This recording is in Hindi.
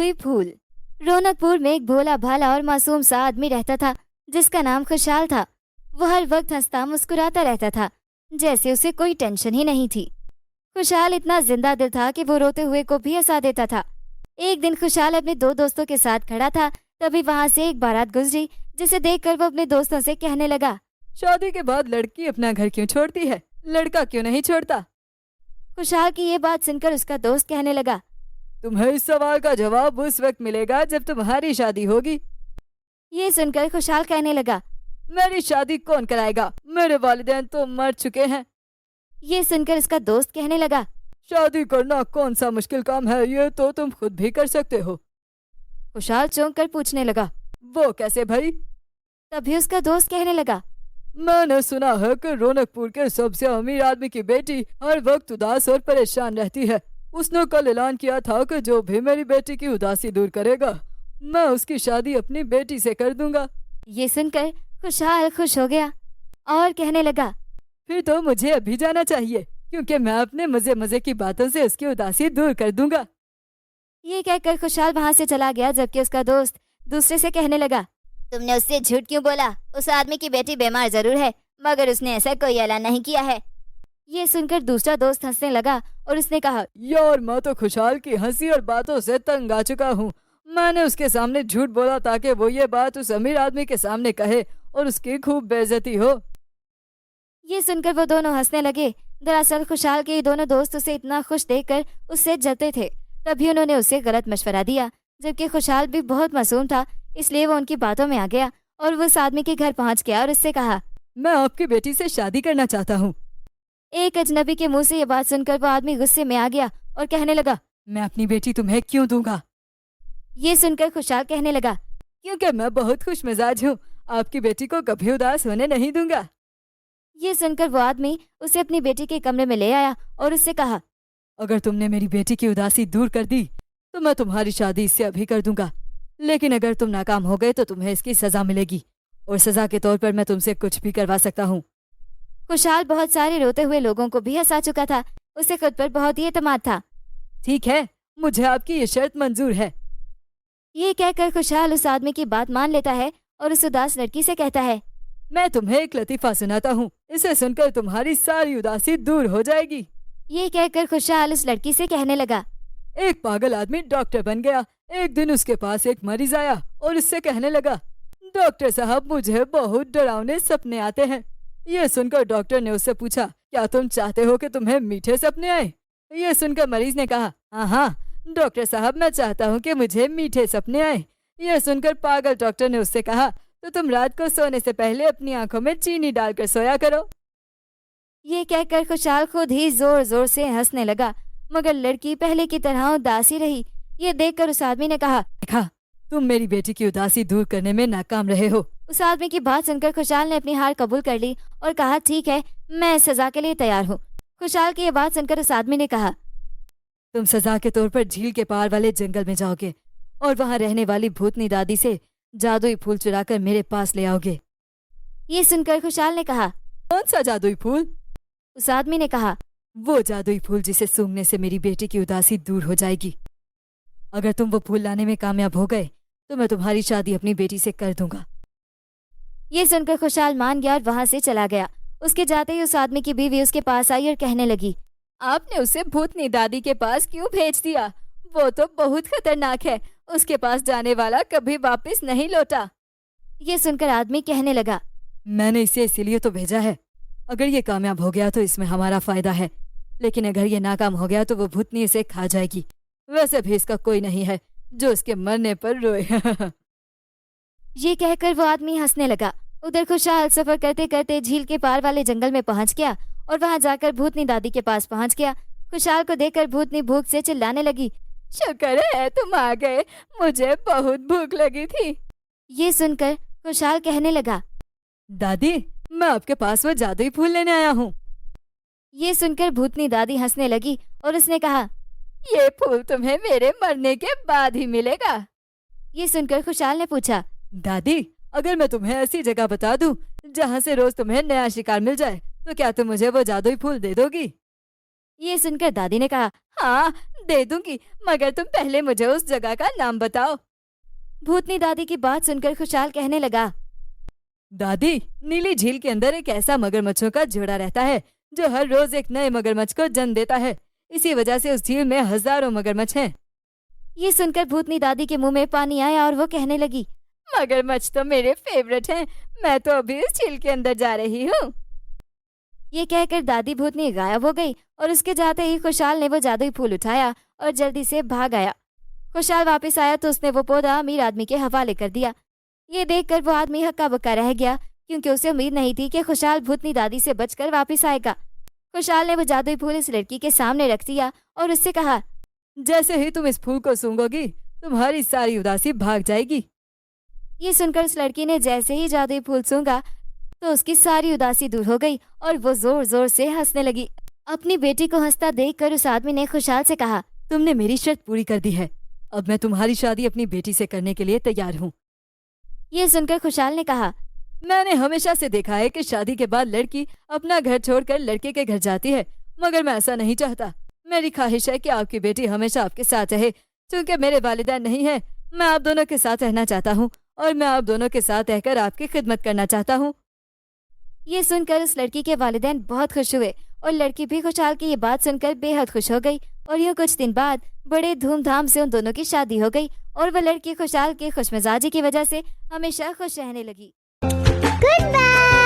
जादुई फूल। रौनकपुर में एक भोला भाला और मासूम सा आदमी रहता था जिसका नाम खुशहाल था। वो हर वक्त हंसता मुस्कुराता रहता था, जैसे उसे कोई टेंशन ही नहीं थी। खुशहाल इतना जिंदा दिल था कि वो रोते हुए को भी हंसा देता था। एक दिन खुशहाल अपने दो दोस्तों के साथ खड़ा था, तभी वहां से एक बारात गुजरी जिसे देखकर वो अपने दोस्तों से कहने लगा, शादी के बाद लड़की अपना घर क्यों छोड़ती है, लड़का क्यों नहीं छोड़ता? खुशहाल की ये बात सुनकर उसका दोस्त कहने लगा, तुम्हें इस सवाल का जवाब उस वक्त मिलेगा जब तुम्हारी शादी होगी। ये सुनकर खुशहाल कहने लगा, मेरी शादी कौन कराएगा, मेरे वालिदैन तो मर चुके हैं। ये सुनकर उसका दोस्त कहने लगा, शादी करना कौन सा मुश्किल काम है, ये तो तुम खुद भी कर सकते हो। खुशहाल चौंक कर पूछने लगा, वो कैसे भाई? तभी उसका दोस्त कहने लगा, मैंने सुना है कि रौनकपुर के सबसे अमीर आदमी की बेटी हर वक्त उदास और परेशान रहती है। उसने कल ऐलान किया था कि जो भी मेरी बेटी की उदासी दूर करेगा, मैं उसकी शादी अपनी बेटी से कर दूंगा। ये सुनकर खुशहाल खुश हो गया और कहने लगा, फिर तो मुझे अभी जाना चाहिए, क्योंकि मैं अपने मजे मजे की बातों से उसकी उदासी दूर कर दूंगा। ये कहकर खुशहाल वहां से चला गया, जबकि उसका दोस्त दूसरे से कहने लगा, तुमने उससे झूठ क्यों बोला? उस आदमी की बेटी बीमार जरूर है, मगर उसने ऐसा कोई ऐलान नहीं किया है। ये सुनकर दूसरा दोस्त हंसने लगा और उसने कहा, यार मैं तो खुशहाल की हंसी और बातों से तंग आ चुका हूँ। मैंने उसके सामने झूठ बोला ताकि वो ये बात उस अमीर आदमी के सामने कहे और उसकी खूब बेइज्जती हो। ये सुनकर वो दोनों हंसने लगे। दरअसल खुशहाल के ये दोनों दोस्त उसे इतना खुश देखकर उससे जलते थे, तभी उन्होंने उसे गलत मशवरा दिया। जबकि खुशहाल भी बहुत मासूम था, इसलिए वो उनकी बातों में आ गया और वो उस आदमी के घर पहुंच गया और उससे कहा, मैं आपकी बेटी से शादी करना चाहता हूँ। एक अजनबी के मुंह से ये बात सुनकर वो आदमी गुस्से में आ गया और कहने लगा, मैं अपनी बेटी तुम्हें क्यों दूंगा? ये सुनकर खुशहाल कहने लगा, क्योंकि मैं बहुत खुश मिजाज हूँ, आपकी बेटी को कभी उदास होने नहीं दूंगा। ये सुनकर वो आदमी उसे अपनी बेटी के कमरे में ले आया और उससे कहा, अगर तुमने मेरी बेटी की उदासी दूर कर दी तो मैं तुम्हारी शादी इससे अभी कर दूंगा, लेकिन अगर तुम नाकाम हो गए तो तुम्हें इसकी सजा मिलेगी और सजा के तौर पर मैं तुमसे कुछ भी करवा सकता हूँ। खुशहाल बहुत सारे रोते हुए लोगों को भी हंसा चुका था। उसे खुद पर बहुत ही एतमाद था। ठीक है, मुझे आपकी ये शर्त मंजूर है। ये कहकर खुशहाल उस आदमी की बात मान लेता है और उस उदास लड़की से कहता है, मैं तुम्हें एक लतीफा सुनाता हूँ, इसे सुनकर तुम्हारी सारी उदासी दूर हो जाएगी। ये कहकर खुशहाल उस लड़की से कहने लगा, एक पागल आदमी डॉक्टर बन गया। एक दिन उसके पास एक मरीज आया और उससे कहने लगा, डॉक्टर साहब मुझे बहुत डरावने सपने आते हैं। ये सुनकर डॉक्टर ने उससे पूछा, क्या तुम चाहते हो कि तुम्हें मीठे सपने आए? ये सुनकर मरीज ने कहा, हाँ डॉक्टर साहब मैं चाहता हूँ कि मुझे मीठे सपने आए। ये सुनकर पागल डॉक्टर ने उससे कहा, तो तुम रात को सोने से पहले अपनी आंखों में चीनी डालकर सोया करो। ये कहकर खुशहाल खुद ही जोर जोर से हंसने लगा, मगर लड़की पहले की तरह उदास ही रही। ये देखकर उस आदमी ने कहा, देखा, तुम मेरी बेटी की उदासी दूर करने में नाकाम रहे हो। उस आदमी की बात सुनकर खुशहाल ने अपनी हार कबूल कर ली और कहा, ठीक है, मैं इस सजा के लिए तैयार हूँ। खुशहाल की ये बात सुनकर उस आदमी ने कहा, तुम सजा के तौर पर झील के पार वाले जंगल में जाओगे और वहाँ रहने वाली भूतनी दादी से जादुई फूल चुराकर मेरे पास ले आओगे। ये सुनकर खुशहाल ने कहा, कौन सा जादुई फूल? उस आदमी ने कहा, वो जादुई फूल जिसे सूंघने से मेरी बेटी की उदासी दूर हो जाएगी। अगर तुम वो फूल लाने में कामयाब हो गए तो मैं तुम्हारी शादी अपनी बेटी से कर दूंगा। ये सुनकर खुशहाल मान गया और वहां से चला गया। उसके जाते ही उस आदमी की बीवी उसके पास आई और कहने लगी, आपने उसे भूतनी दादी के पास क्यों भेज दिया? वो तो बहुत खतरनाक है, उसके पास जाने वाला कभी वापस नहीं लौटा। ये सुनकर आदमी कहने लगा, मैंने इसे इसीलिए तो भेजा है, अगर ये कामयाब हो गया तो इसमें हमारा फायदा है, लेकिन अगर ये नाकाम हो गया तो वो भूतनी इसे खा जाएगी। वैसे भी इसका कोई नहीं है जो इसके मरने पर रोए। ये कहकर वो आदमी हंसने लगा। उधर खुशहाल सफर करते करते झील के पार वाले जंगल में पहुंच गया और वहां जाकर भूतनी दादी के पास पहुंच गया। खुशहाल को देखकर भूतनी भूख से चिल्लाने लगी, शुक्र है तुम आ गए, मुझे बहुत भूख लगी थी। ये सुनकर खुशहाल कहने लगा, दादी मैं आपके पास वो जादुई फूल लेने आया हूँ। ये सुनकर भूतनी दादी हंसने लगी और उसने कहा, ये फूल तुम्हें मेरे मरने के बाद ही मिलेगा। ये सुनकर खुशहाल ने पूछा, दादी अगर मैं तुम्हें ऐसी जगह बता दूं जहाँ से रोज तुम्हें नया शिकार मिल जाए तो क्या तुम मुझे वो जादुई फूल दे दोगी? ये सुनकर दादी ने कहा, हाँ दे दूंगी, मगर तुम पहले मुझे उस जगह का नाम बताओ। भूतनी दादी की बात सुनकर खुशहाल कहने लगा, दादी, नीली झील के अंदर एक ऐसा मगरमच्छों का जोड़ा रहता है जो हर रोज एक नए मगरमच्छ को जन्म देता है। इसी वजह से उस झील में हजारों मगरमच्छ हैं। ये सुनकर भूतनी दादी के मुंह में पानी आया और वो कहने लगी, मगरमच्छ तो मेरे फेवरेट हैं। मैं तो अभी इस झील के अंदर जा रही हूँ। ये कहकर दादी भूतनी गायब हो गई और उसके जाते ही खुशहाल ने वो जादुई फूल उठाया और जल्दी से भाग आया। खुशहाल वापस आया तो उसने वो पौधा अमीर आदमी के हवाले कर दिया। ये देखकर वो आदमी हक्का बक्का रह गया, क्योंकि उसे उम्मीद नहीं थी कि खुशहाल भूतनी दादी से बचकर वापस आएगा। खुशहाल ने वो जादुई फूल इस लड़की के सामने रख दिया और उससे कहा, जैसे ही तुम इस फूल को सूंघोगी, तुम्हारी सारी उदासी भाग जाएगी। ये सुनकर उस लड़की ने जैसे ही जादुई फूल सूंघा तो उसकी सारी उदासी दूर हो गई और वो जोर जोर से हंसने लगी। अपनी बेटी को हंसता देखकर उस आदमी ने खुशहाल से कहा, तुमने मेरी शर्त पूरी कर दी है। अब मैं तुम्हारी शादी अपनी बेटी से करने के लिए तैयार हूँ। ये सुनकर खुशहाल ने कहा, मैंने हमेशा से देखा है कि शादी के बाद लड़की अपना घर छोड़कर लड़के के घर जाती है, मगर मैं ऐसा नहीं चाहता। मेरी ख्वाहिश है कि आपकी बेटी हमेशा आपके साथ रहे। क्योंकि मेरे वालिदैन नहीं है, मैं आप दोनों के साथ रहना चाहता हूँ और मैं आप दोनों के साथ रहकर आपकी खिदमत करना चाहता हूँ। ये सुनकर उस लड़की के वालिदैन बहुत खुश हुए और लड़की भी खुशहाल की ये बात सुनकर बेहद खुश हो गई। और यूं कुछ दिन बाद बड़े धूमधाम से उन दोनों की शादी हो गई और वह लड़की खुशहाल के खुशमिजाजी की वजह से हमेशा खुश रहने लगी। Goodbye.